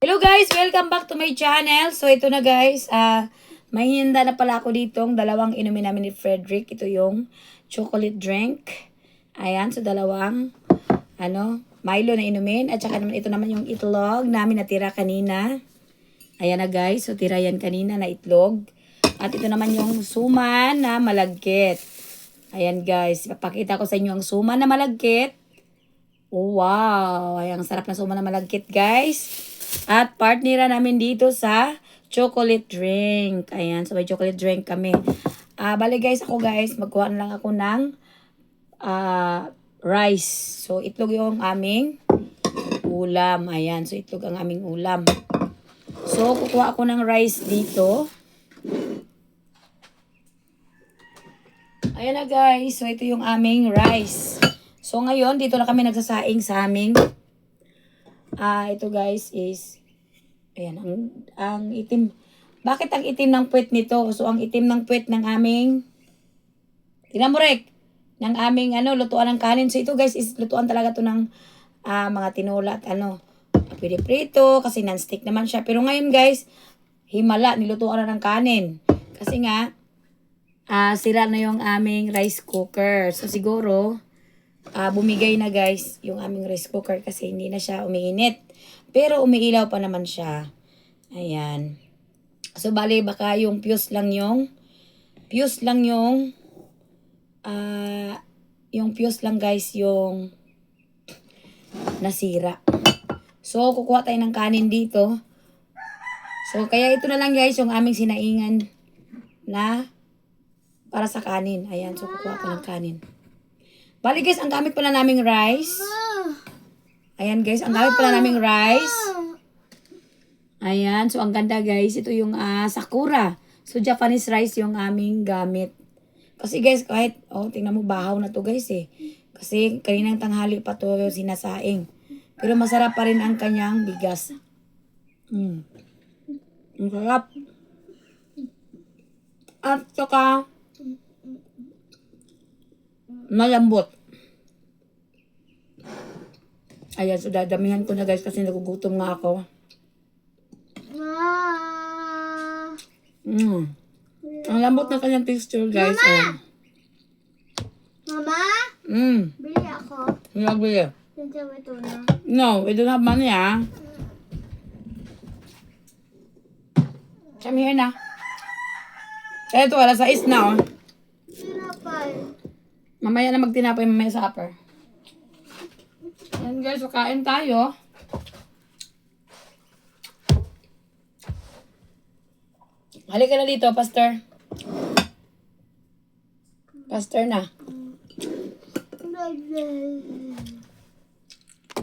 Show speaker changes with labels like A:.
A: Hello guys! Welcome back to my channel. So ito na guys, may hinda na pala ako ditong dalawang inumin namin ni Frederick. Ito yung chocolate drink. Ayan, so dalawang Milo na inumin. At saka naman ito naman yung itlog namin natira kanina. Ayan na guys, so tira yan kanina na itlog. At ito naman yung suman na malagkit. Ayan guys, ipapakita ko sa inyo ang suman na malagkit. Oh, wow! Ay, ang sarap na suman na malagkit guys. At partnera namin dito sa chocolate drink. Ayan, so may chocolate drink kami. Bali guys, magkuha na lang ako ng rice. So itlog yung aming ulam. Ayan, so itlog ang aming ulam. So kukuha ako ng rice dito. Ayan na guys, so ito yung aming rice. So ngayon, dito na kami nagsasaing sa aming ito guys is, ayan, ang itim. Bakit ang itim ng puwet nito? So, ang itim ng puwet ng aming, tingnan mo Rek, ng aming lutuan ng kanin. So, ito guys is lutuan talaga to ng mga tinola at pwede prito kasi non-stick naman siya. Pero ngayon guys, himala, nilutuan na ng kanin. Kasi nga, sira na yung aming rice cooker. So, siguro, bumigay na guys yung aming rice cooker kasi hindi na siya umiinit. Pero umiilaw pa naman siya. Ayan. So bali baka yung fuse lang yung fuse lang guys yung nasira. So kukuha tayo ng kanin dito. So kaya ito na lang guys yung aming sinaingan na para sa kanin. Ayan, so kukuha ko ng kanin. Bali guys, ang gamit pala naming rice. Ayan guys, ang gamit pala naming rice. Ayan, so ang ganda guys. Ito yung sakura. So Japanese rice yung aming gamit. Kasi guys, kahit, tingnan mo, bahaw na to guys eh. Kasi kaninang tanghali pa to sinasaing. Pero masarap pa rin ang kanyang bigas. Ang sarap. At saka, malambot. Ayan, so dadamihan ko na guys kasi nagugutom nga ako. Ang lambot na kanyang texture guys.
B: Mama? Bili ako.
A: Hindi ako bili.
B: Ito na.
A: No, we don't have money Come here na. Kaya ito, alas 6 na
B: Tinapay.
A: Mamaya na magtinapay, mamaya sa upper. Ayan guys, so kain tayo. Halika na dito, Pastor. Pastor na.